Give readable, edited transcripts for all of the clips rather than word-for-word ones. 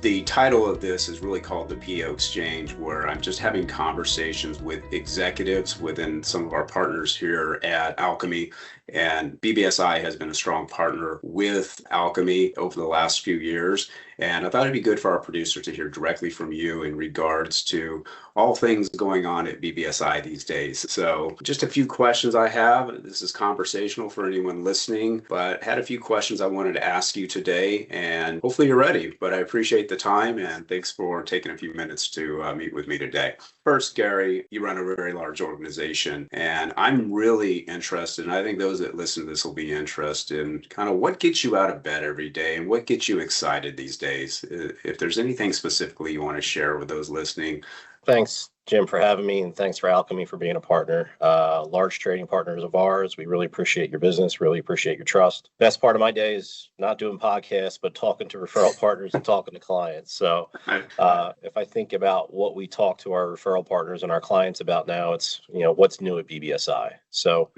The title of this is really called the PEO Exchange, where I'm just having conversations with executives within some of our partners here at ALKEME. And BBSI has been a strong partner with ALKEME over the last few years. And I thought it'd be good for our producer to hear directly from you in regards to all things going on at BBSI these days. So just a few questions I have. This is conversational for anyone listening, but had a few questions I wanted to ask you today, and hopefully you're ready. But I appreciate the time, and thanks for taking a few minutes to meet with me today. First, Gary, you run a very large organization, and I'm really interested, and I think those that listen to this will be interested in kind of what gets you out of bed every day and what gets you excited these days. If there's anything specifically you want to share with those listening. Thanks, Jim, for having me, and thanks for ALKEME for being a partner. Large trading partners of ours. We really appreciate your business, really appreciate your trust. Best part of my day is not doing podcasts, but talking to referral partners and talking to clients. So if I think about what we talk to our referral partners and our clients about now, it's, what's new at BBSI. So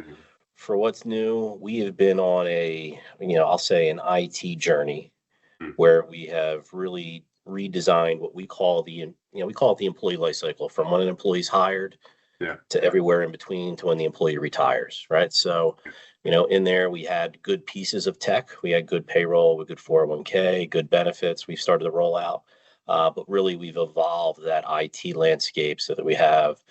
for what's new, we have been on I'll say an IT journey where we have really redesigned what we call the employee lifecycle, from when an employee's hired to everywhere in between to when the employee retires, right? So, in there we had good pieces of tech. We had good payroll, with good 401k, good benefits. We've started to roll out, but really we've evolved that IT landscape so that we have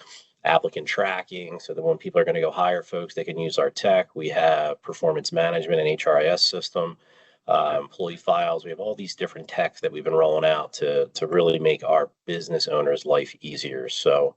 applicant tracking, so that when people are going to go hire folks, they can use our tech. We have performance management and HRIS system. Employee files. We have all these different techs that we've been rolling out to really make our business owners' life easier. So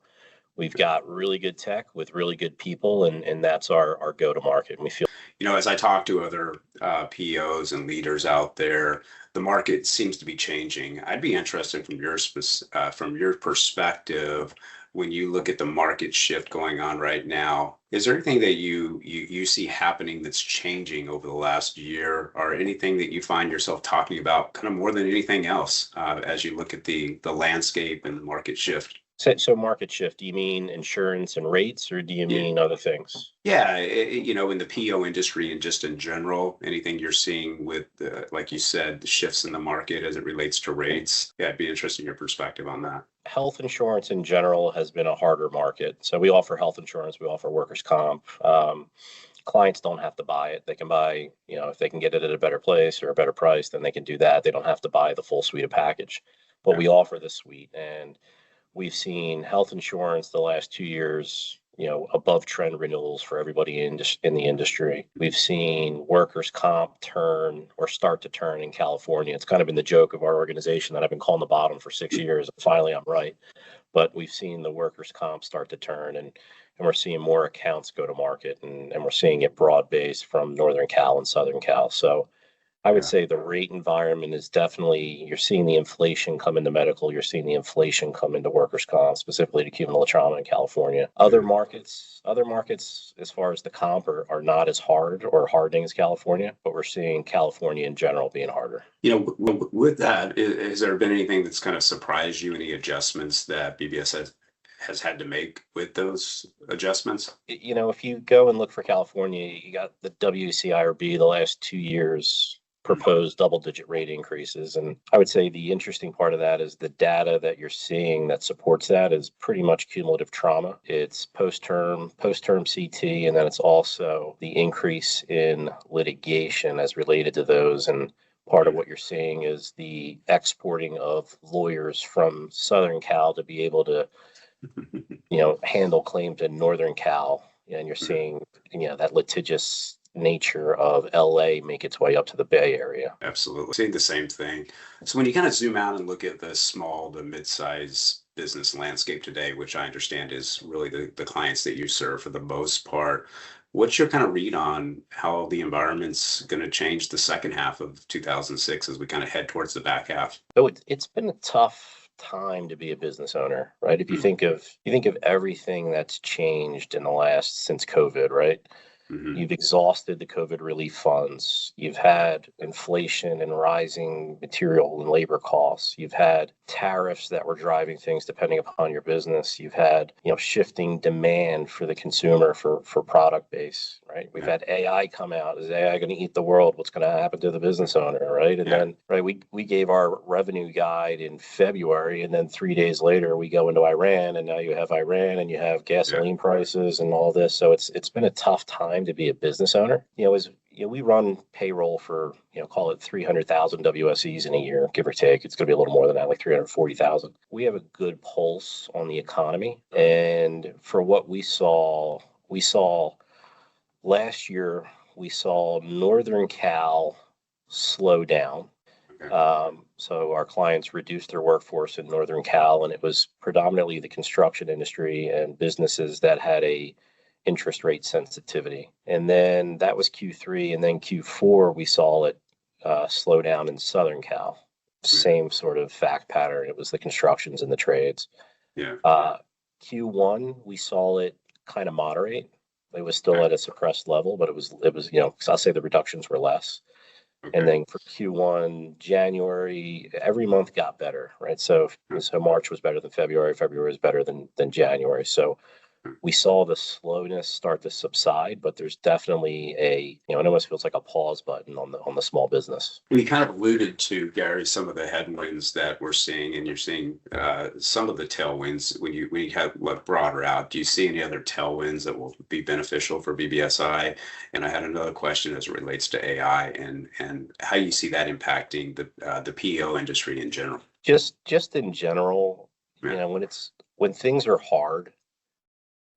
we've got really good tech with really good people, and that's our go-to-market. And we feel, as I talk to other PEOs and leaders out there, the market seems to be changing. I'd be interested from your perspective, when you look at the market shift going on right now, is there anything that you see happening that's changing over the last year, or anything that you find yourself talking about kind of more than anything else as you look at the landscape and the market shift? So market shift, do you mean insurance and rates, or do you mean other things? Yeah, in the PEO industry and just in general, anything you're seeing with, like you said, the shifts in the market as it relates to rates. Yeah, I'd be interested in your perspective on that. Health insurance in general has been a harder market. So we offer health insurance, we offer workers' comp. Clients don't have to buy it. They can buy, if they can get it at a better place or a better price, then they can do that. They don't have to buy the full suite of package, but we offer the suite. And we've seen health insurance the last 2 years, above trend renewals for everybody in the industry. We've seen workers' comp start to turn in California. It's kind of been the joke of our organization that I've been calling the bottom for 6 years. Finally, I'm right. But we've seen the workers' comp start to turn, and we're seeing more accounts go to market, and we're seeing it broad-based from Northern Cal and Southern Cal. So I would say the rate environment is definitely, you're seeing the inflation come into medical, you're seeing the inflation come into workers' comp, specifically to cumulative trauma in California. Other markets, as far as the comp, are not as hard or hardening as California, but we're seeing California in general being harder. With that, has there been anything that's kind of surprised you, any adjustments that BBS has had to make with those adjustments? If you go and look for California, you got the WCIRB the last 2 years proposed double-digit rate increases. And I would say the interesting part of that is the data that you're seeing that supports that is pretty much cumulative trauma. It's post-term CT, and then it's also the increase in litigation as related to those. And part of what you're seeing is the exporting of lawyers from Southern Cal to be able to, handle claims in Northern Cal. And you're seeing, that litigious nature of LA make its way up to the Bay Area. Absolutely. Seeing the same thing. So when you kind of zoom out and look at the small to mid-size business landscape today, which I understand is really the clients that you serve for the most part, what's your kind of read on how the environment's going to change the second half of 2006 as we kind of head towards the back half? So it's been a tough time to be a business owner, right? If you think of everything that's changed in since COVID, right? You've exhausted the COVID relief funds. You've had inflation and rising material and labor costs. You've had tariffs that were driving things depending upon your business. You've had, shifting demand for the consumer for product base. right? We've Yeah. had AI come out. Is AI going to eat the world? What's going to happen to the business owner, right? And Yeah. then, right, we gave our revenue guide in February, and then 3 days later we go into Iran, and now you have Iran, and you have gasoline prices and all this. So it's been a tough time to be a business owner. We run payroll for, call it 300,000 WSEs in a year, give or take. It's going to be a little more than that, like 340,000. We have a good pulse on the economy. And for what we saw last year, we saw Northern Cal slow down. Okay. So our clients reduced their workforce in Northern Cal, and it was predominantly the construction industry and businesses that had a interest rate sensitivity. And then that was Q3, and then Q4 we saw it slow down in Southern Cal. Same sort of fact pattern. It was the constructions and the trades. Yeah. Q1 we saw it kind of moderate. It was still Okay. at a suppressed level, but it was, because I'll say the reductions were less. Okay. And then for Q1, January, every month got better, right? So March was better than February. February was better than January. So we saw the slowness start to subside, but there's definitely it almost feels like a pause button on the small business. We kind of alluded to, Gary, some of the headwinds that we're seeing, and you're seeing some of the tailwinds when you have look broader out. Do you see any other tailwinds that will be beneficial for BBSI? And I had another question as it relates to AI and how you see that impacting the PEO industry in general. Just in general, Yeah. when things are hard,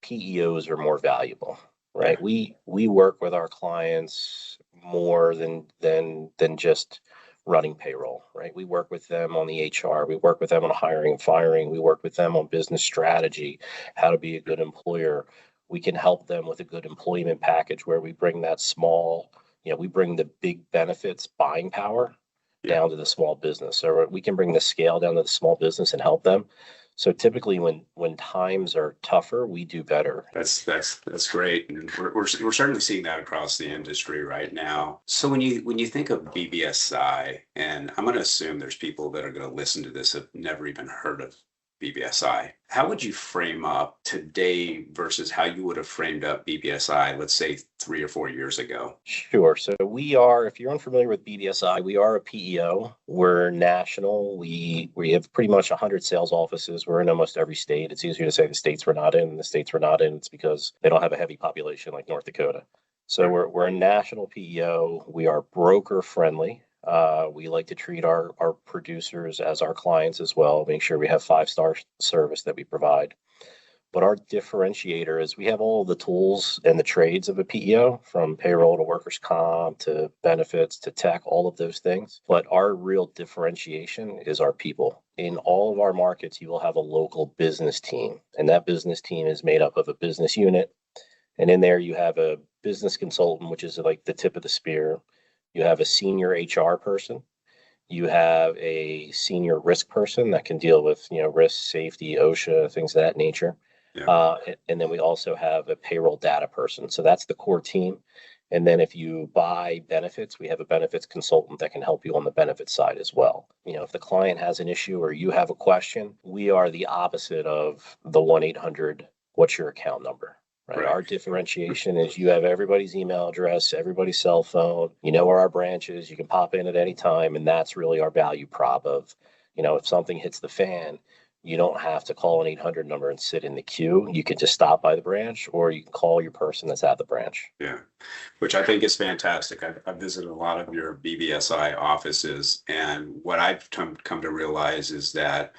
PEOs are more valuable, right? We work with our clients more than just running payroll, right? We work with them on the HR, we work with them on hiring and firing, we work with them on business strategy, how to be a good employer. We can help them with a good employment package where we bring that we bring the big benefits buying power down to the small business. So we can bring the scale down to the small business and help them. So typically when times are tougher, we do better. That's great, and we're certainly seeing that across the industry right now. So when you think of BBSI, and I'm going to assume there's people that are going to listen to this have never even heard of BBSI, how would you frame up today versus how you would have framed up BBSI, let's say 3 or 4 years ago? Sure. So we are, if you're unfamiliar with BBSI, we are a PEO. We're national. We have pretty much 100 sales offices. We're in almost every state. It's easier to say the states we're not in. The states we're not in, it's because they don't have a heavy population like North Dakota. So we're a national PEO. We are broker friendly. We like to treat our producers as our clients as well, make sure we have 5-star service that we provide. But our differentiator is we have all the tools and the trades of a PEO, from payroll to workers' comp to benefits to tech, all of those things. But our real differentiation is our people. In all of our markets, you will have a local business team, and that business team is made up of a business unit. And in there, you have a business consultant, which is like the tip of the spear. You have a senior HR person. You have a senior risk person that can deal with, risk, safety, OSHA, things of that nature. Yeah. And then we also have a payroll data person. So that's the core team. And then if you buy benefits, we have a benefits consultant that can help you on the benefits side as well. If the client has an issue or you have a question, we are the opposite of the 1-800, what's your account number? Right. Our differentiation is you have everybody's email address, everybody's cell phone, where our branch is, you can pop in at any time. And that's really our value prop of, if something hits the fan, you don't have to call an 800 number and sit in the queue. You can just stop by the branch, or you can call your person that's at the branch. Yeah, which I think is fantastic. I've visited a lot of your BBSI offices, and what I've come to realize is that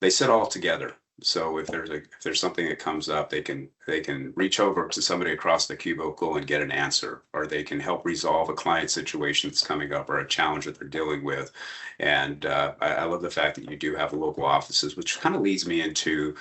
they sit all together. So if there's something that comes up, they can reach over to somebody across the cubicle and get an answer, or they can help resolve a client situation that's coming up or a challenge that they're dealing with. And I love the fact that you do have local offices, which kind of leads me into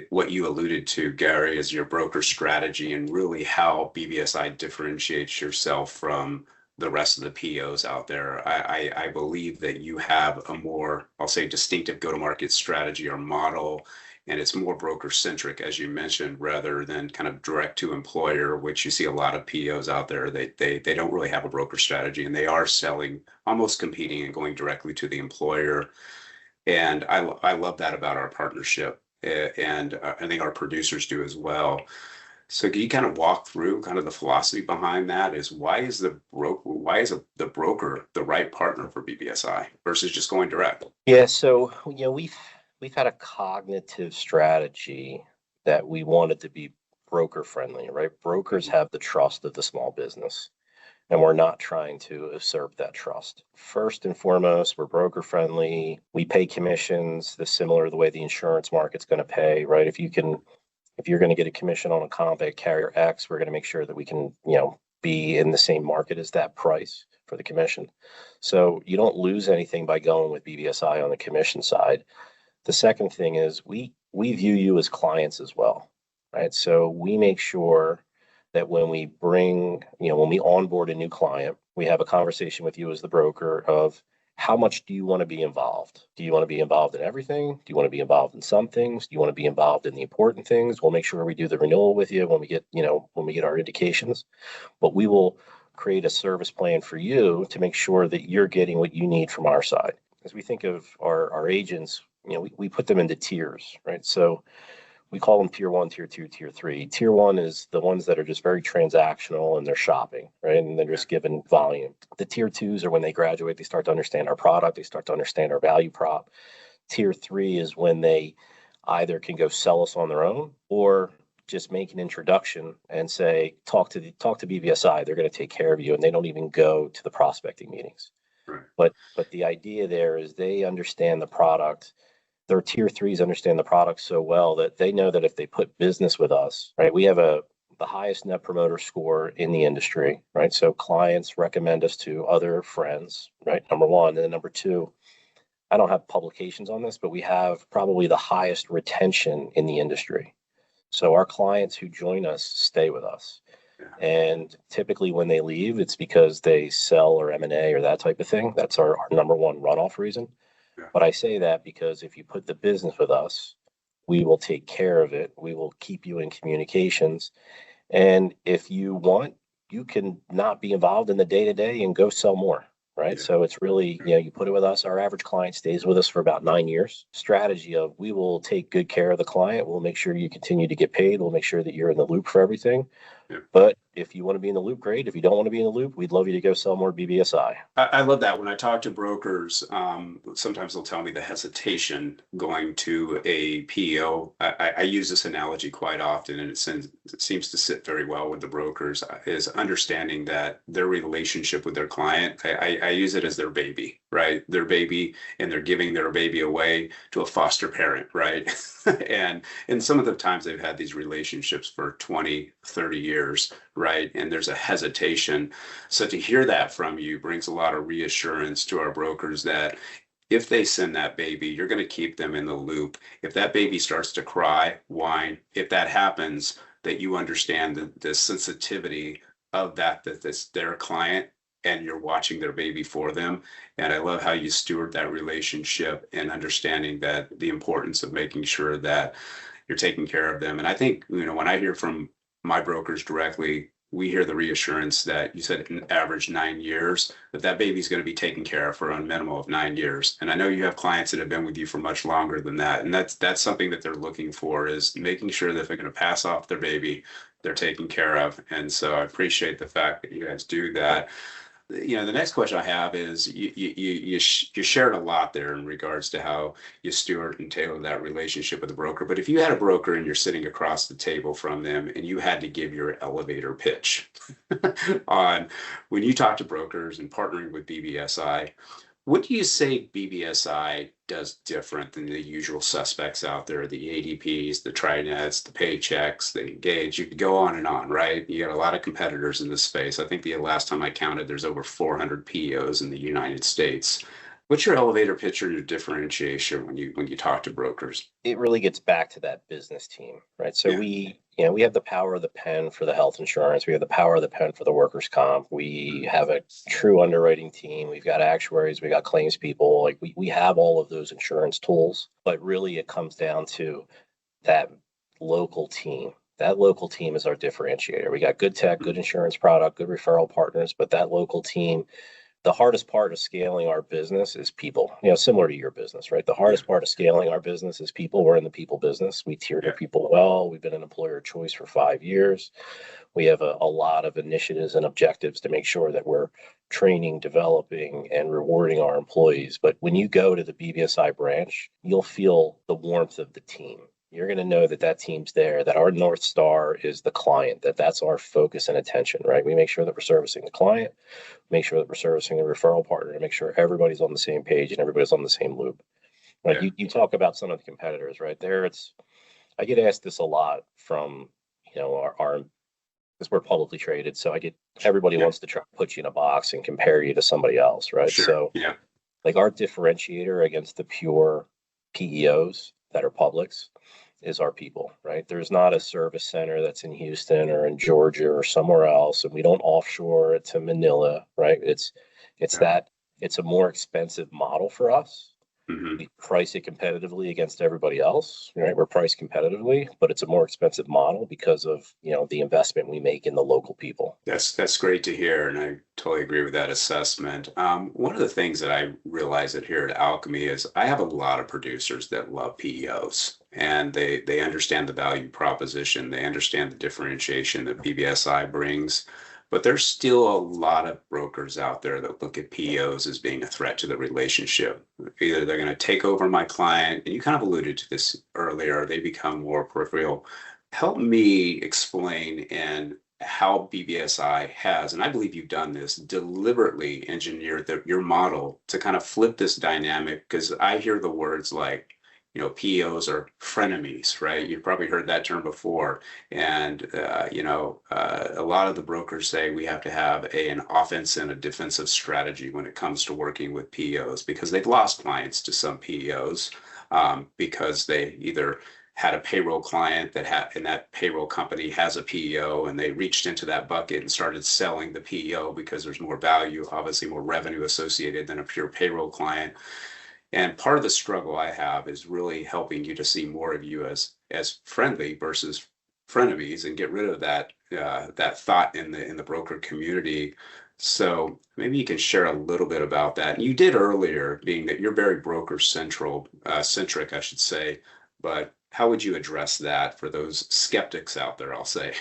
what you alluded to, Gary, is your broker strategy and really how BBSI differentiates yourself from the rest of the PEOs out there. I believe that you have a more, I'll say, distinctive go-to-market strategy or model, and it's more broker-centric, as you mentioned, rather than kind of direct to employer, which you see a lot of PEOs out there. They don't really have a broker strategy, and they are selling, almost competing and going directly to the employer. And I love that about our partnership, and I think our producers do as well. So can you kind of walk through kind of the philosophy behind that? Is the broker the right partner for BBSI versus just going direct? Yeah, so we've had a cognitive strategy that we wanted to be broker friendly, right? Brokers Mhm. have the trust of the small business, and we're not trying to usurp that trust. First and foremost, we're broker friendly. We pay commissions, similar to the way the insurance market's going to pay, right? If you're going to get a commission on a comp at carrier X, we're going to make sure that we can, be in the same market as that price for the commission. So you don't lose anything by going with BBSI on the commission side. The second thing is we view you as clients as well, right? So we make sure that when we onboard a new client, we have a conversation with you as the broker of how much do you want to be involved? Do you want to be involved in everything? Do you want to be involved in some things? Do you want to be involved in the important things? We'll make sure we do the renewal with you when we get our indications, but we will create a service plan for you to make sure that you're getting what you need from our side. As we think of our agents, we put them into tiers, right? So we call them tier one, tier two, tier three. Tier one is the ones that are just very transactional and they're shopping, right? And they're just given volume. The tier twos are when they graduate, they start to understand our product, they start to understand our value prop. Tier three is when they either can go sell us on their own or just make an introduction and say, talk to BBSI. They're going to take care of you, and they don't even go to the prospecting meetings. Right. But the idea there is they understand the product. Their tier threes understand the product so well that they know that if they put business with us, right, we have the highest net promoter score in the industry, right? So clients recommend us to other friends, right? Number one. And then number two, I don't have publications on this, but we have probably the highest retention in the industry. So our clients who join us stay with us. Yeah. And typically when they leave, it's because they sell or M&A or that type of thing. That's our number one runoff reason. Yeah. But I say that because if you put the business with us, we will take care of it. We will keep you in communications. And if you want, you can not be involved in the day to day and go sell more. Right. Yeah. So it's really, you put it with us. Our average client stays with us for about 9 years. Strategy of we will take good care of the client. We'll make sure you continue to get paid. We'll make sure that you're in the loop for everything. Yeah. But if you want to be in the loop, great. If you don't want to be in the loop, we'd love you to go sell more BBSI. I love that. When I talk to brokers, sometimes they'll tell me the hesitation going to a PEO. I use this analogy quite often, and it seems to sit very well with the brokers, is understanding that their relationship with their client, I use it as their baby, right? Their baby, and they're giving their baby away to a foster parent, right? and some of the times they've had these relationships for 20, 30 years, right? And there's a hesitation. So to hear that from you brings a lot of reassurance to our brokers that if they send that baby, you're going to keep them in the loop. If that baby starts to cry, whine, if that happens, that you understand the sensitivity of that's their client and you're watching their baby for them. And I love how you steward that relationship and understanding that the importance of making sure that you're taking care of them. And I think, when I hear from my brokers directly, we hear the reassurance that you said an average 9 years, that baby's going to be taken care of for a minimum of 9 years. And I know you have clients that have been with you for much longer than that. And that's something that they're looking for, is making sure that if they're going to pass off their baby, they're taken care of. And so I appreciate the fact that you guys do that. The next question I have is you shared a lot there in regards to how you steward and tailor that relationship with the broker. But if you had a broker and you're sitting across the table from them and you had to give your elevator pitch on when you talk to brokers and partnering with BBSI, what do you say BBSI does different than the usual suspects out there, the ADPs, the Trinets, the Paychecks, the Engage? You could go on, right? You got a lot of competitors in this space. I think the last time I counted, there's over 400 PEOs in the United States. What's your elevator pitch or your differentiation when you talk to brokers? It really gets back to that business team, right? So Yeah. we have the power of the pen for the health insurance. We have the power of the pen for the workers' comp. We have a true underwriting team. We've got actuaries. We got claims people. Like we have all of those insurance tools, but really it comes down to that local team. That local team is our differentiator. We got good tech, good insurance product, good referral partners, but that local team the hardest part of scaling our business is people, similar to your business, right? The hardest part of scaling our business is people. We're in the people business. We tier our people well. We've been an employer of choice for 5 years. We have a lot of initiatives and objectives to make sure that we're training, developing, and rewarding our employees. But when you go to the BBSI branch, you'll feel the warmth of the team. You're going to know that that team's there, that our North Star is the client, that's our focus and attention, right? We make sure that we're servicing the client, make sure that we're servicing the referral partner, and make sure everybody's on the same page and everybody's on the same loop. Right? Yeah. You talk about some of the competitors, right? I get asked this a lot from, our because we're publicly traded. So everybody wants to try to put you in a box and compare you to somebody else, right? Sure. So yeah. Like our differentiator against the pure PEOs that are publics is our people, right? There's not a service center that's in Houston or in Georgia or somewhere else, and we don't offshore it to Manila, right? It's a more expensive model for us. Mm-hmm. We price it competitively against everybody else, right? We're priced competitively, but it's a more expensive model because of, the investment we make in the local people. That's great to hear, and I totally agree with that assessment. One of the things that I realize that here at ALKEME is I have a lot of producers that love PEOs, and they understand the value proposition. They understand the differentiation that BBSI brings. But there's still a lot of brokers out there that look at PEOs as being a threat to the relationship. Either they're going to take over my client, and you kind of alluded to this earlier, they become more peripheral. Help me explain and how BBSI has, and I believe you've done this, deliberately engineered your model to kind of flip this dynamic, because I hear the words like, PEOs are frenemies, right? You've probably heard that term before. And, a lot of the brokers say we have to have an offense and a defensive strategy when it comes to working with PEOs, because they've lost clients to some PEOs because they either had a payroll client and that payroll company has a PEO, and they reached into that bucket and started selling the PEO because there's more value, obviously more revenue associated than a pure payroll client. And part of the struggle I have is really helping you to see more of you as friendly versus frenemies, and get rid of that thought in the broker community. So maybe you can share a little bit about that. And you did earlier, being that you're very centric, I should say. But how would you address that for those skeptics out there, I'll say?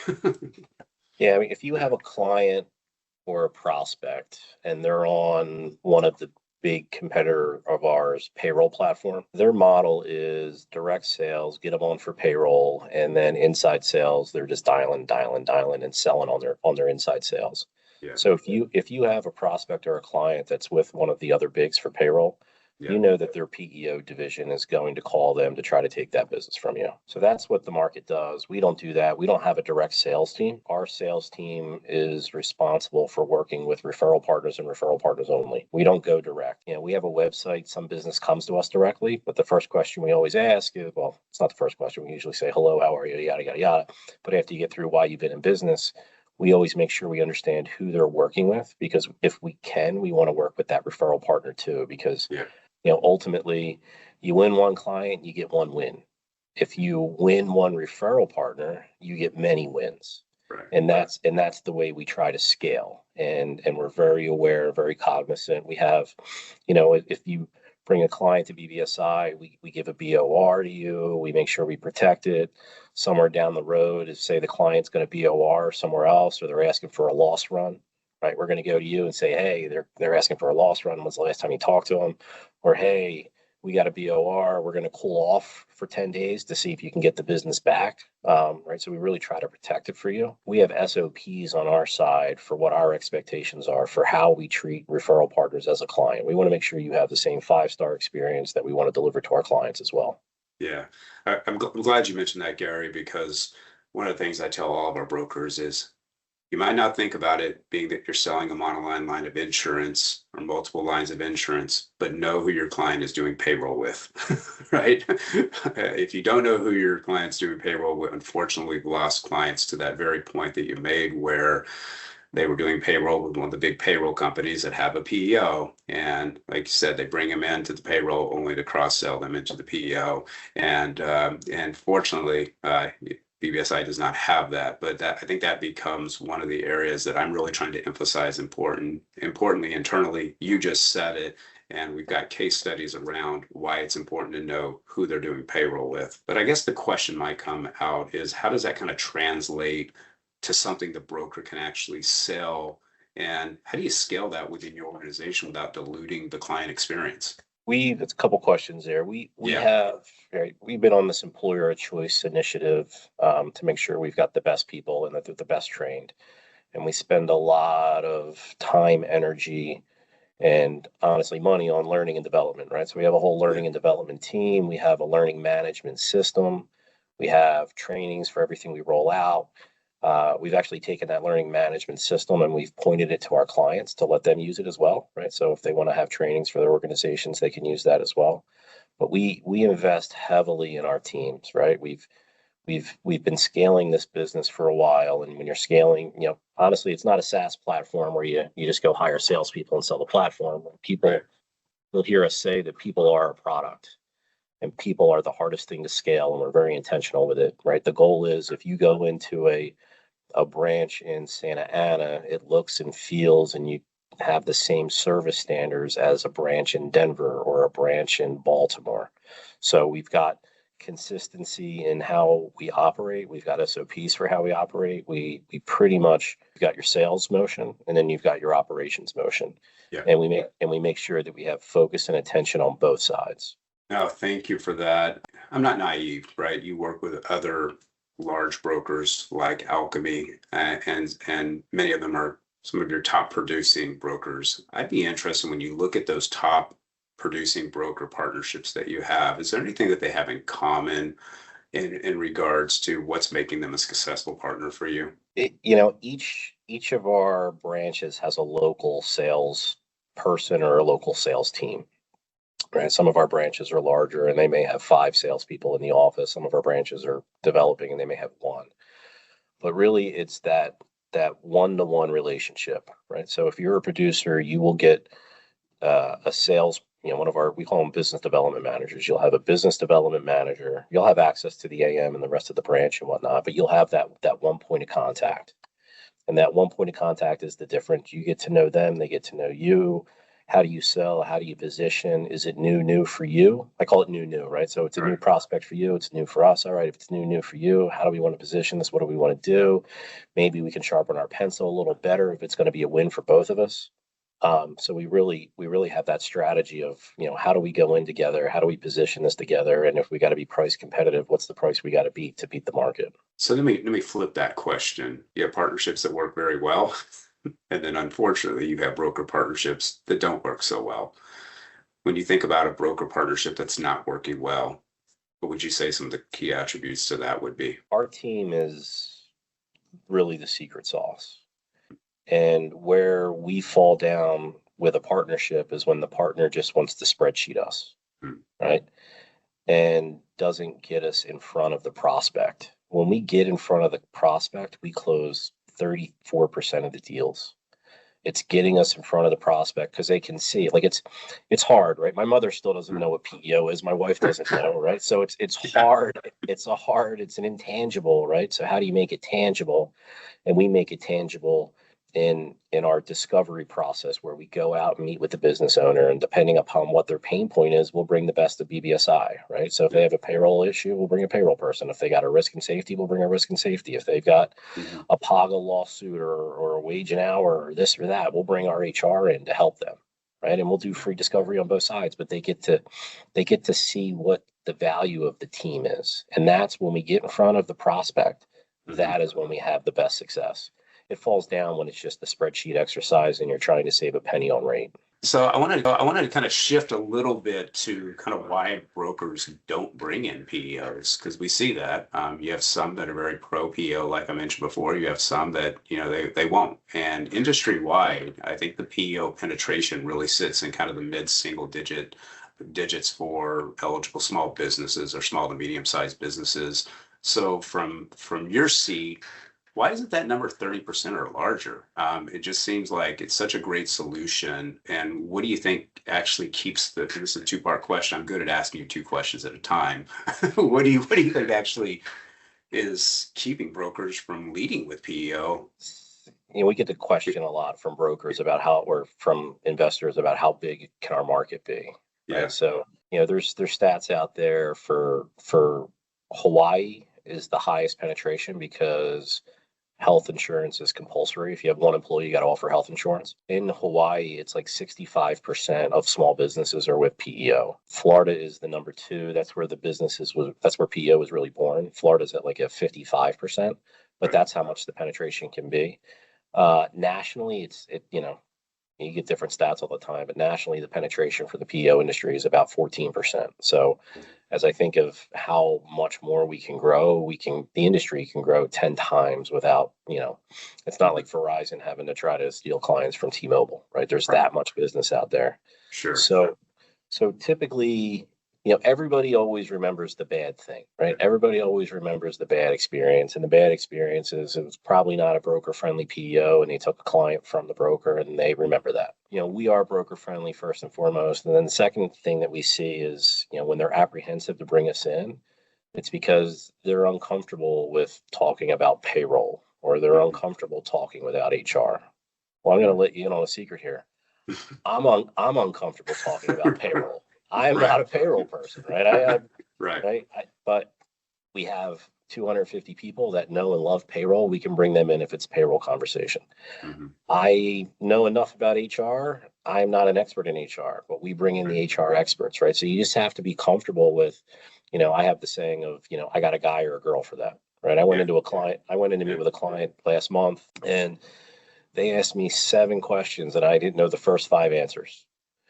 Yeah, I mean, if you have a client or a prospect and they're on one of the big competitor of ours payroll platform, their model is direct sales, get them on for payroll, and then inside sales, they're just dialing and selling on their inside sales. Yeah. So if you have a prospect or a client that's with one of the other bigs for payroll, you know that their PEO division is going to call them to try to take that business from you. So that's what the market does. We don't do that. We don't have a direct sales team. Our sales team is responsible for working with referral partners and referral partners only. We don't go direct. We have a website. Some business comes to us directly, but the first question we always ask is, well, it's not the first question. We usually say, hello, how are you? Yada, yada, yada. But after you get through why you've been in business, we always make sure we understand who they're working with, because if we can, we want to work with that referral partner too, because ultimately, you win one client, you get one win. If you win one referral partner, you get many wins. Right. And that's the way we try to scale. And we're very aware, very cognizant. We have, if you bring a client to BBSI, we give a BOR to you. We make sure we protect it. Somewhere down the road, if say the client's going to BOR somewhere else, or they're asking for a loss run, right? We're going to go to you and say, hey, they're asking for a loss run. When's the last time you talked to them? Or, hey, we got a BOR. We're going to cool off for 10 days to see if you can get the business back. Right. So we really try to protect it for you. We have SOPs on our side for what our expectations are for how we treat referral partners as a client. We want to make sure you have the same 5-star experience that we want to deliver to our clients as well. Yeah, I'm glad you mentioned that, Gary, because one of the things I tell all of our brokers is, you might not think about it being that you're selling a monoline line of insurance or multiple lines of insurance, but know who your client is doing payroll with, right? If you don't know who your client's doing payroll with, unfortunately, we've lost clients to that very point that you made, where they were doing payroll with one of the big payroll companies that have a PEO. And like you said, they bring them into the payroll only to cross-sell them into the PEO. And fortunately, BBSI does not have that, but that I think that becomes one of the areas that I'm really trying to emphasize importantly internally. You just said it, and we've got case studies around why it's important to know who they're doing payroll with. But I guess the question might come out is how does that kind of translate to something the broker can actually sell? And how do you scale that within your organization without diluting the client experience? It's a couple questions there. We've been on this employer of choice initiative to make sure we've got the best people and that they're the best trained. And we spend a lot of time, energy, and honestly money on learning and development, right? So we have a whole learning and development team. We have a learning management system. We have trainings for everything we roll out. We've actually taken that learning management system and we've pointed it to our clients to let them use it as well, right? So if they want to have trainings for their organizations, they can use that as well. But we invest heavily in our teams, right? We've been scaling this business for a while, and when you're scaling, honestly, it's not a SaaS platform where you just go hire salespeople and sell the platform. People will hear us say that people are a product. And people are the hardest thing to scale, and we're very intentional with it, right? The goal is if you go into a branch in Santa Ana, it looks and feels and you have the same service standards as a branch in Denver or a branch in Baltimore. So we've got consistency in how we operate. We've got SOPs for how we operate. We pretty much got your sales motion, and then you've got your operations motion. Yeah. And we make sure that we have focus and attention on both sides. No, thank you for that. I'm not naive, right? You work with other large brokers like ALKEME, and many of them are some of your top producing brokers. I'd be interested when you look at those top producing broker partnerships that you have. Is there anything that they have in common in regards to what's making them a successful partner for you? Each of our branches has a local sales person or a local sales team. Right. Some of our branches are larger and they may have 5 salespeople in the office. Some of our branches are developing and they may have 1. But really, it's that one-to-one relationship, right? So if you're a producer, you will get a sales. We call them business development managers. You'll have a business development manager. You'll have access to the AM and the rest of the branch and whatnot, but you'll have that one point of contact. And that one point of contact is the difference. You get to know them, they get to know you. How do you sell? How do you position? Is it new for you? I call it new, right? So it's a new prospect for you. It's new for us. All right. If it's new for you, how do we want to position this? What do we want to do? Maybe we can sharpen our pencil a little better if it's going to be a win for both of us. So we really have that strategy of, how do we go in together? How do we position this together? And if we got to be price competitive, what's the price we got to beat the market? So let me flip that question. You have partnerships that work very well. And then unfortunately, you have broker partnerships that don't work so well. When you think about a broker partnership that's not working well, what would you say some of the key attributes to that would be? Our team is really the secret sauce. And where we fall down with a partnership is when the partner just wants to spreadsheet us, right? And doesn't get us in front of the prospect. When we get in front of the prospect, we close 34% of the deals. It's getting us in front of the prospect because they can see, like it's hard, right? My mother still doesn't know what PEO is. My wife doesn't know, right? So it's hard. It's an intangible, right? So how do you make it tangible? And we make it tangible in our discovery process where we go out and meet with the business owner, and depending upon what their pain point is, we'll bring the best of BBSI, right? So if they have a payroll issue, we'll bring a payroll person. If they got a risk and safety, we'll bring a risk and safety. If they've got a PAGA lawsuit or a wage and hour or this or that, we'll bring our HR in to help them, right? And we'll do free discovery on both sides, but they get to see what the value of the team is. And that's when we get in front of the prospect, that is when we have the best success. It falls down when it's just a spreadsheet exercise and you're trying to save a penny on rate. So I wanted to kind of shift a little bit to kind of why brokers don't bring in PEOs, because we see that you have some that are very pro PEO, like I mentioned before. You have some that they won't. And industry wide, I think the PEO penetration really sits in kind of the mid-single digits for eligible small businesses or small to medium sized businesses. So from your seat, why isn't that number 30% or larger? It just seems like it's such a great solution. And what do you think actually keeps this is a 2-part question. I'm good at asking you 2 questions at a time. What do you think actually is keeping brokers from leading with PEO? We get the question a lot from brokers about how, or from investors about how big can our market be, Yeah. right? So, there's stats out there for Hawaii is the highest penetration because health insurance is compulsory. If you have one employee, you got to offer health insurance. In Hawaii, it's like 65% of small businesses are with PEO. Florida is the number two. That's where that's where PEO was really born. Florida's at like a 55%, but that's how much the penetration can be. Nationally, you get different stats all the time, but nationally, the penetration for the PEO industry is about 14%. So as I think of how much more we can grow, the industry can grow 10 times without, it's not like Verizon having to try to steal clients from T-Mobile, right? There's that much business out there. Sure. So typically, everybody always remembers the bad thing, right? Everybody always remembers the bad experience, and the bad experience is it was probably not a broker-friendly PEO, and they took a client from the broker, and they remember that. We are broker-friendly first and foremost, and then the second thing that we see is, when they're apprehensive to bring us in, it's because they're uncomfortable with talking about payroll, or they're uncomfortable talking without HR. Well, I'm going to let you in on a secret here. I'm uncomfortable talking about payroll. I am not a payroll person, right? Right. But we have 250 people that know and love payroll. We can bring them in if it's payroll conversation. Mm-hmm. I know enough about HR. I'm not an expert in HR, but we bring in the HR experts, right? So you just have to be comfortable with, I have the saying of, I got a guy or a girl for that, right? I went in to meet with a client last month, and they asked me 7 questions and I didn't know the first 5 answers.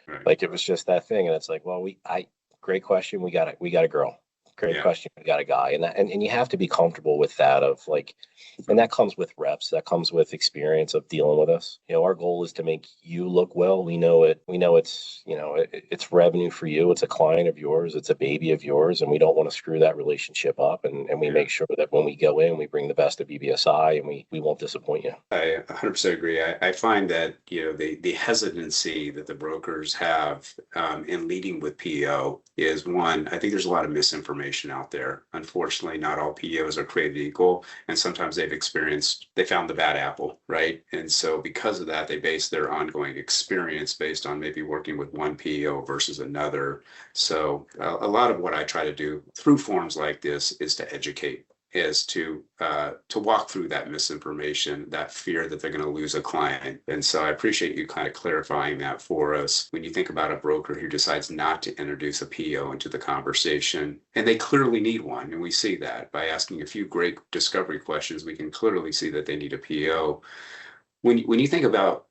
Right. Like, it was just that thing. And it's like, well, great question. We got a girl. Great question. We got a guy. And you have to be comfortable with that and that comes with reps. That comes with experience of dealing with us. Our goal is to make you look well. We know it's, it's revenue for you. It's a client of yours. It's a baby of yours. And we don't want to screw that relationship up. And we make sure that when we go in, we bring the best of BBSI, and we won't disappoint you. I 100% agree. I find that, the hesitancy that the brokers have in leading with PEO is one. I think there's a lot of misinformation out there. Unfortunately, not all PEOs are created equal, and sometimes they found the bad apple, right? And so because of that, they base their ongoing experience based on maybe working with one PEO versus another. So a lot of what I try to do through forums like this is to educate, is to walk through that misinformation, that fear that they're going to lose a client. And so I appreciate you kind of clarifying that for us. When you think about a broker who decides not to introduce a PEO into the conversation, and they clearly need one, and we see that by asking a few great discovery questions, we can clearly see that they need a PEO. When you think about,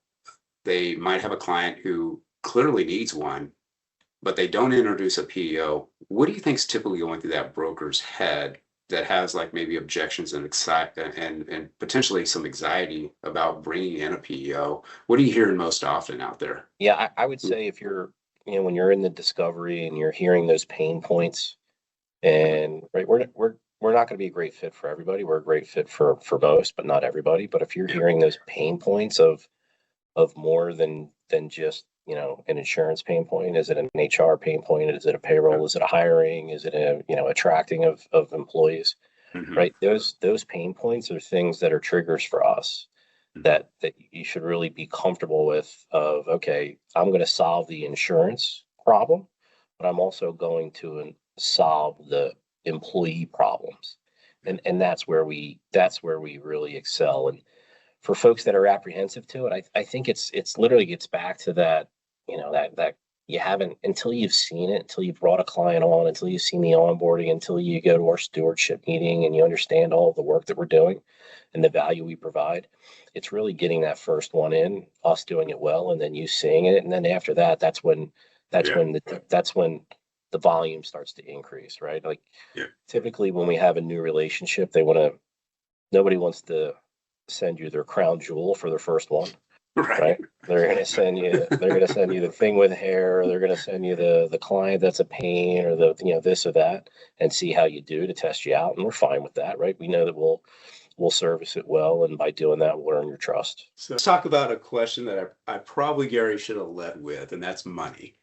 they might have a client who clearly needs one, but they don't introduce a PEO, what do you think is typically going through that broker's head that has like maybe objections and potentially some anxiety about bringing in a PEO? What are you hearing most often out there? Yeah, I would say if you're, when you're in the discovery and you're hearing those pain points, and right, we're not going to be a great fit for everybody. We're a great fit for most, but not everybody. But if you're hearing those pain points of more than just, an insurance pain point, is it an HR pain point? Is it a payroll? Is it a hiring? Is it a, attracting of employees? Mm-hmm. Right. Those pain points are things that are triggers for us that you should really be comfortable with of, okay, I'm going to solve the insurance problem, but I'm also going to solve the employee problems. And that's where we really excel. And for folks that are apprehensive to it, I think it's literally gets back to that, that you haven't, until you've seen it, until you've brought a client on, until you've seen the onboarding, until you go to our stewardship meeting and you understand all of the work that we're doing and the value we provide. It's really getting that first one in, us doing it well, and then you seeing it. And then after that, that's when the volume starts to increase, right? Like typically when we have a new relationship, nobody wants to send you their crown jewel for their first one. Right. They're going to send you the thing with hair, or they're going to send you the client that's a pain, or this or that, and see how you do to test you out. And we're fine with that, right? We know that we'll service it well, and by doing that, we'll earn your trust. So let's talk about a question that I probably, Gary, should have led with, and that's money.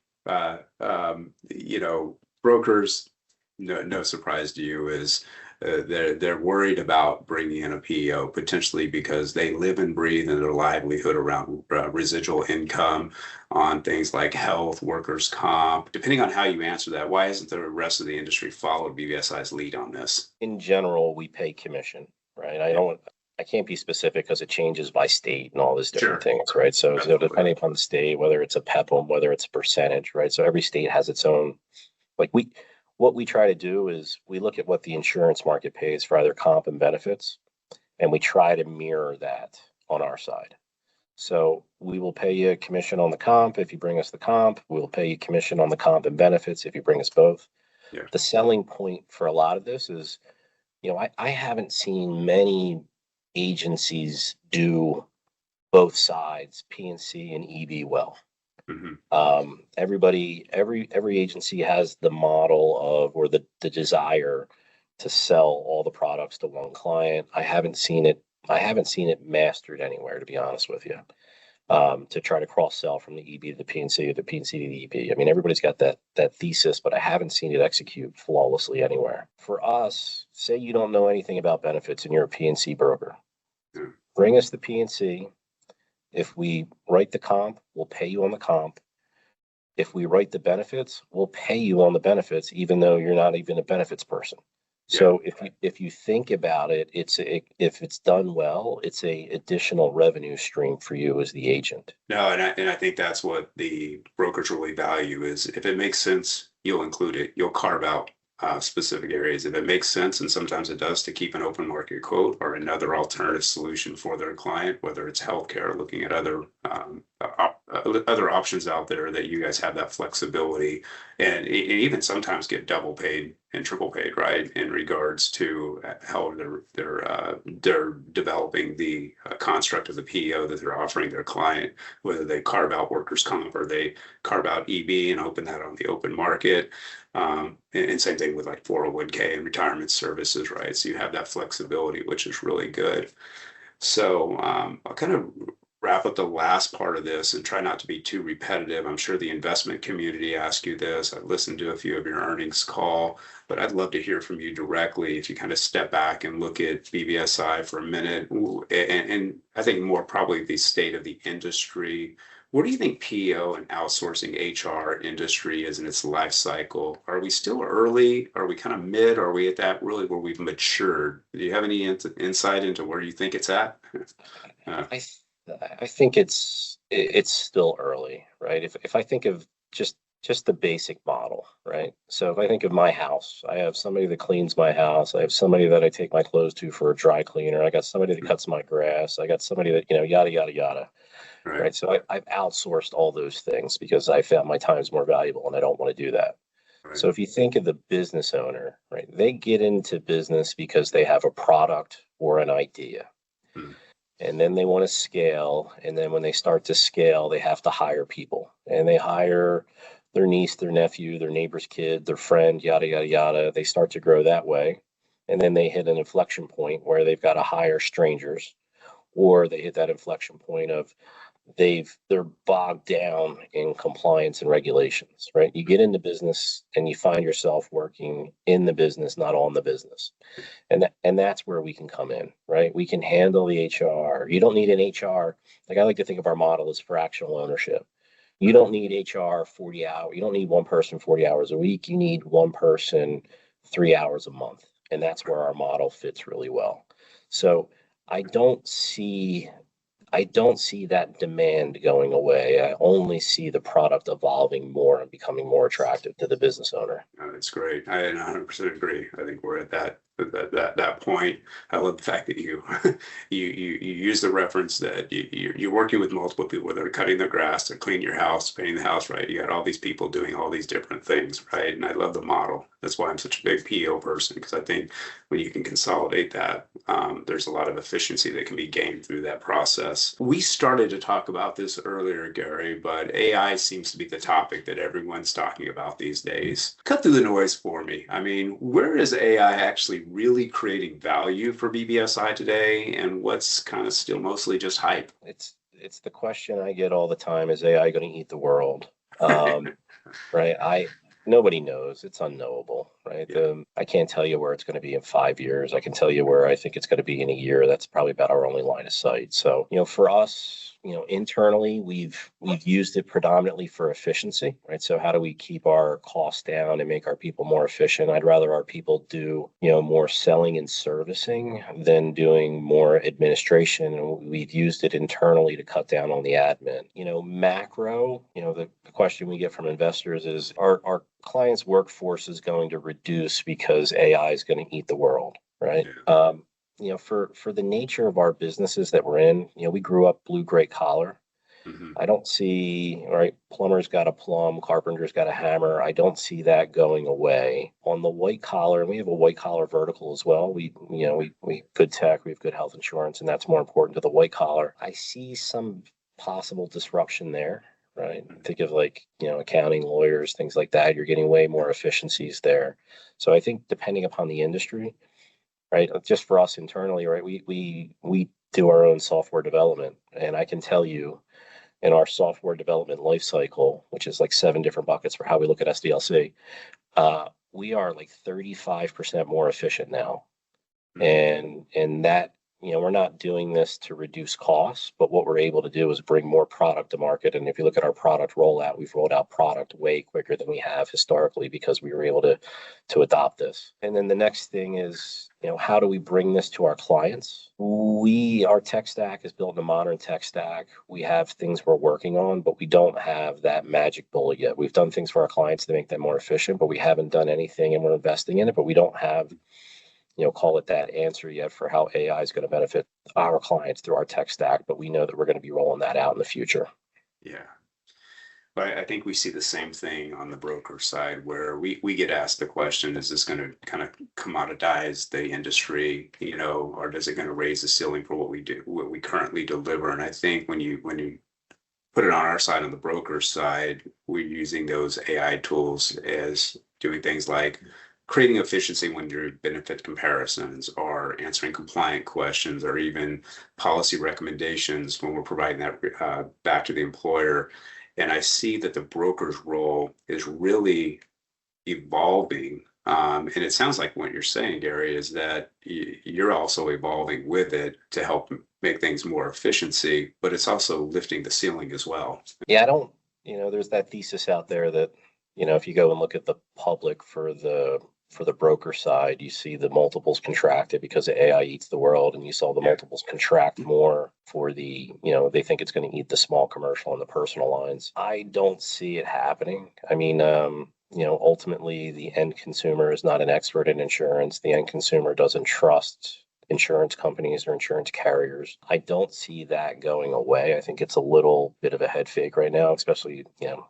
Brokers, no surprise to you, is they're worried about bringing in a PEO potentially because they live and breathe in their livelihood around residual income on things like health, workers' comp. Depending on how you answer that, why hasn't the rest of the industry followed BBSI's lead on this? In general, we pay commission, right? I can't be specific because it changes by state and all these different Sure. things, right? So Absolutely. depending upon the state, whether it's a PEPM, whether it's a percentage, right? So every state has its own, like what we try to do is we look at what the insurance market pays for either comp and benefits, and we try to mirror that on our side. So we will pay you a commission on the comp if you bring us the comp. We'll pay you commission on the comp and benefits if you bring us both. Yeah. The selling point for a lot of this is, I haven't seen many agencies do both sides, P&C and EB well. Mm-hmm. Every agency has the model of, or the desire to sell all the products to one client. I haven't seen it mastered anywhere, to be honest with you. To try to cross sell from the EB to the P&C or the P&C to the EB. I mean, everybody's got that thesis, but I haven't seen it execute flawlessly anywhere. For us, say you don't know anything about benefits and you're a P&C broker. Yeah. Bring us the P&C. If we write the comp, we'll pay you on the comp. If we write the benefits, we'll pay you on the benefits, even though you're not even a benefits person. So if you think about it, if it's done well, it's a additional revenue stream for you as the agent. No, and I think that's what the brokers really value is if it makes sense, you'll include it. You'll carve out specific areas if it makes sense, and sometimes it does, to keep an open market quote or another alternative solution for their client, whether it's healthcare, looking at other options out there that you guys have that flexibility, and even sometimes get double paid and triple paid, right? In regards to how they're developing the construct of the PEO that they're offering their client, whether they carve out workers' comp or they carve out EB and open that on the open market. And same thing with like 401k and retirement services, right? So you have that flexibility, which is really good. So I'll kind of wrap up the last part of this and try not to be too repetitive. I'm sure the investment community asks you this. I've listened to a few of your earnings call, but I'd love to hear from you directly if you kind of step back and look at BBSI for a minute. And I think more probably the state of the industry. What do you think PEO and outsourcing HR industry is in its life cycle? Are we still early? Are we kind of mid? Are we at that really where we've matured? Do you have any insight into where you think it's at? I think it's still early, right? If I think of just the basic model, right? So if I think of my house, I have somebody that cleans my house. I have somebody that I take my clothes to for a dry cleaner. I got somebody that cuts my grass. I got somebody that, yada, yada, yada. Right. So I've outsourced all those things because I found my time is more valuable and I don't want to do that. Right. So if you think of the business owner, right, they get into business because they have a product or an idea. And then they want to scale. And then when they start to scale, they have to hire people. And they hire their niece, their nephew, their neighbor's kid, their friend, yada, yada, yada. They start to grow that way. And then they hit an inflection point where they've got to hire strangers, or they hit that inflection point of they're bogged down in compliance and regulations, right? You get into business and you find yourself working in the business, not on the business. And that's where we can come in, right? We can handle the HR. You don't need an HR. Like I like to think of our model as fractional ownership. You don't need HR 40 hours. You don't need one person 40 hours a week. You need one person 3 hours a month. And that's where our model fits really well. So I don't see that demand going away. I only see the product evolving more and becoming more attractive to the business owner. Oh, that's great. I 100% agree. I think we're at that point. I love the fact that you use the reference that you're working with multiple people, whether they're cutting their grass, they're cleaning your house, painting the house, right? You got all these people doing all these different things, right? And I love the model. That's why I'm such a big PEO person, because I think when you can consolidate that, there's a lot of efficiency that can be gained through that process. We started to talk about this earlier, Gary, but AI seems to be the topic that everyone's talking about these days. Cut through the noise for me. I mean, where is AI actually really creating value for BBSI today, and what's kind of still mostly just hype? It's the question I get all the time: is AI going to eat the world? Right? nobody knows. It's unknowable, right? Yeah. I can't tell you where it's going to be in 5 years. I can tell you where I think it's going to be in a year. That's probably about our only line of sight. So, for us, internally, we've used it predominantly for efficiency, right? So how do we keep our costs down and make our people more efficient? I'd rather our people do, more selling and servicing than doing more administration. And we've used it internally to cut down on the admin. Macro, the question we get from investors is, our clients' workforce is going to reduce because AI is going to eat the world, right? Yeah. For the nature of our businesses that we're in, we grew up blue, gray collar. Hmm. I don't see, right, plumber's got a plumb, carpenter's got a hammer. I don't see that going away. On the white collar, and we have a white collar vertical as well. We good tech, we have good health insurance, and that's more important to the white collar. I see some possible disruption there, right? Think of accounting, lawyers, things like that. You're getting way more efficiencies there. So I think depending upon the industry, right, just for us internally, right, we do our own software development, and I can tell you in our software development lifecycle, which is like 7 different buckets for how we look at SDLC, we are like 35% more efficient now. And that, we're not doing this to reduce costs, but what we're able to do is bring more product to market. And if you look at our product rollout, we've rolled out product way quicker than we have historically because we were able to adopt this. And then the next thing is, how do we bring this to our clients? Our tech stack is built in a modern tech stack. We have things we're working on, but we don't have that magic bullet yet. We've done things for our clients to make them more efficient, but we haven't done anything, and we're investing in it, but we don't have, call it that answer yet for how AI is going to benefit our clients through our tech stack, but we know that we're going to be rolling that out in the future. Yeah. But I think we see the same thing on the broker side where we get asked the question, is this going to kind of commoditize the industry, or is it going to raise the ceiling for what we do, what we currently deliver? And I think when you put it on our side, on the broker side, we're using those AI tools as doing things like creating efficiency when you're benefit comparisons or answering compliant questions or even policy recommendations when we're providing that back to the employer. And I see that the broker's role is really evolving. And it sounds like what you're saying, Gary, is that you're also evolving with it to help make things more efficiency, but it's also lifting the ceiling as well. Yeah, I don't, there's that thesis out there that, if you go and look at the public for the broker side, you see the multiples contracted because the AI eats the world, and you saw the multiples contract more for the, they think it's going to eat the small commercial and the personal lines. I don't see it happening. I mean, ultimately the end consumer is not an expert in insurance. The end consumer doesn't trust insurance companies or insurance carriers. I don't see that going away. I think it's a little bit of a head fake right now, especially,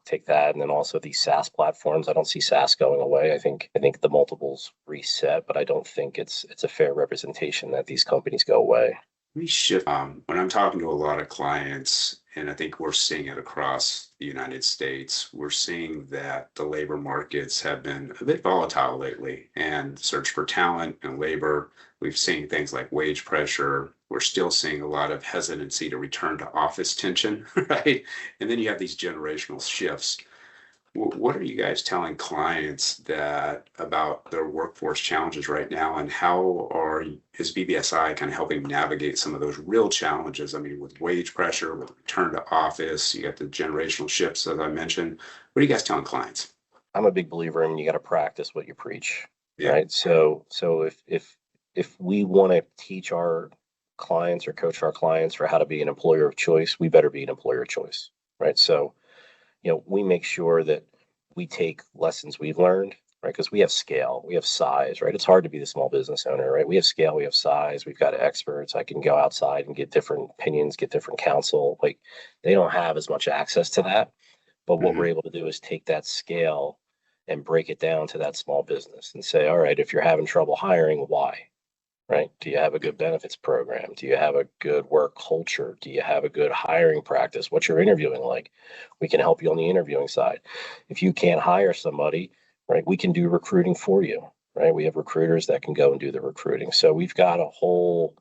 take that. And then also these SaaS platforms. I don't see SaaS going away. I think the multiples reset, but I don't think it's a fair representation that these companies go away. We shift. When I'm talking to a lot of clients, and I think we're seeing it across the United States, we're seeing that the labor markets have been a bit volatile lately, and search for talent and labor. We've seen things like wage pressure. We're still seeing a lot of hesitancy to return to office tension, right? And then you have these generational shifts. What are you guys telling clients about their workforce challenges right now, and is BBSI kind of helping navigate some of those real challenges? I mean, with wage pressure, with return to office, you got the generational shifts, as I mentioned. What are you guys telling clients? I'm a big believer in you got to practice what you preach, Yeah. right? So if we want to teach our clients or coach our clients for how to be an employer of choice, we better be an employer of choice, right? So we make sure that we take lessons we've learned, right? Because we have scale, we have size, right? It's hard to be the small business owner, right? We have scale, we have size, we've got experts. I can go outside and get different opinions, get different counsel. Like, they don't have as much access to that. But what we're able to do is take that scale and break it down to that small business and say, all right, if you're having trouble hiring, why? Right? Do you have a good benefits program? Do you have a good work culture? Do you have a good hiring practice? What's your interviewing like? We can help you on the interviewing side. If you can't hire somebody, right, we can do recruiting for you, right? We have recruiters that can go and do the recruiting. So we've got a whole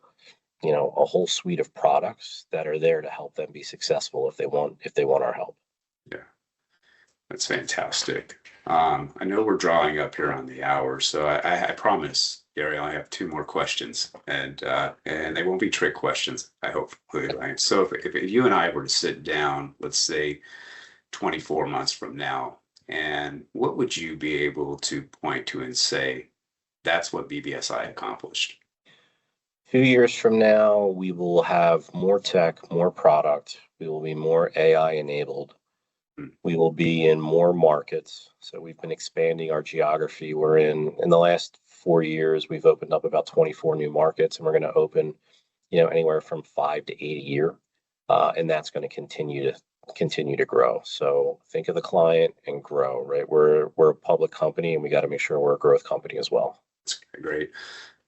suite of products that are there to help them be successful if they want our help. Yeah. That's fantastic. I know we're drawing up here on the hour, so I promise, Gary, I have two more questions, and they won't be trick questions. I hope. So if you and I were to sit down, let's say 24 months from now, and what would you be able to point to and say, that's what BBSI accomplished? 2 years from now, we will have more tech, more product. We will be more AI enabled. We will be in more markets. So we've been expanding our geography. We're in the last 4 years, we've opened up about 24 new markets, and we're going to open, anywhere from 5 to 8 a year. And that's going to continue to grow. So think of the client and grow, right? We're a public company, and we got to make sure we're a growth company as well. That's great.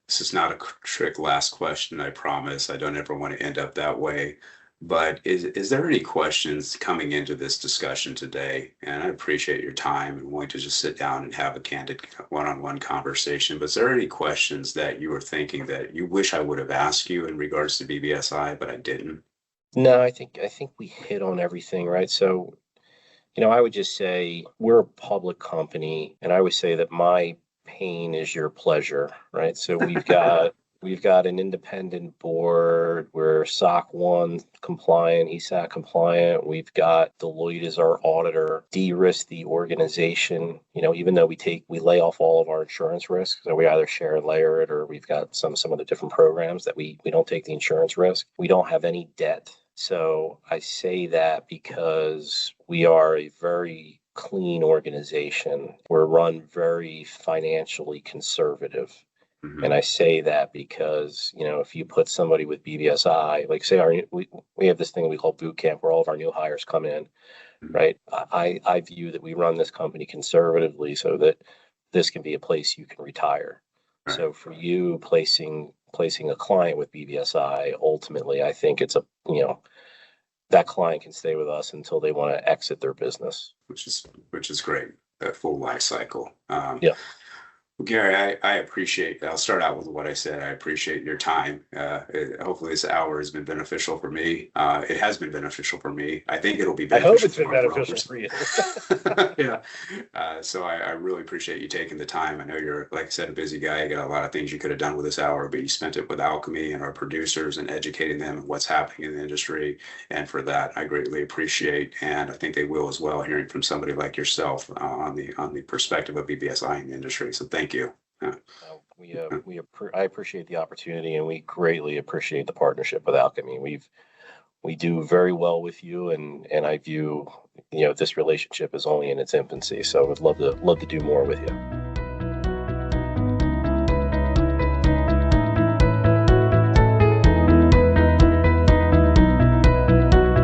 This is not a trick last question, I promise. I don't ever want to end up that way. But is there any questions coming into this discussion today? And I appreciate your time and wanting to just sit down and have a candid one-on-one conversation. But is there any questions that you were thinking that you wish I would have asked you in regards to BBSI, but I didn't? No, I think we hit on everything, right? So, I would just say we're a public company, and I would say that my pain is your pleasure, right? So we've got an independent board. We're SOC 1 compliant, ESAT compliant. We've got Deloitte as our auditor, de-risk the organization. Even though we lay off all of our insurance risks, so we either share and layer it, or we've got some of the different programs that we don't take the insurance risk. We don't have any debt. So I say that because we are a very clean organization. We're run very financially conservative. Mhm. And I say that because, if you put somebody with BBSI, like say we have this thing we call boot camp where all of our new hires come in, right? I view that we run this company conservatively so that this can be a place you can retire. Right. So for you placing a client with BBSI, ultimately, I think it's that client can stay with us until they want to exit their business. Which is great. That full life cycle. Yeah. Well, Gary, I appreciate, I'll start out with what I said. I appreciate your time. Hopefully this hour has been beneficial for me. It has been beneficial for me. I think it'll be beneficial. I hope it's been beneficial for you. Yeah. So I really appreciate you taking the time. I know you're, like I said, a busy guy. You got a lot of things you could have done with this hour, but you spent it with ALKEME and our producers and educating them on what's happening in the industry. And for that, I greatly appreciate. And I think they will as well, hearing from somebody like yourself on the perspective of BBSI in the industry. So thank you. I appreciate the opportunity, and we greatly appreciate the partnership with ALKEME. We do very well with you, and I view this relationship as only in its infancy. So I would love to do more with you.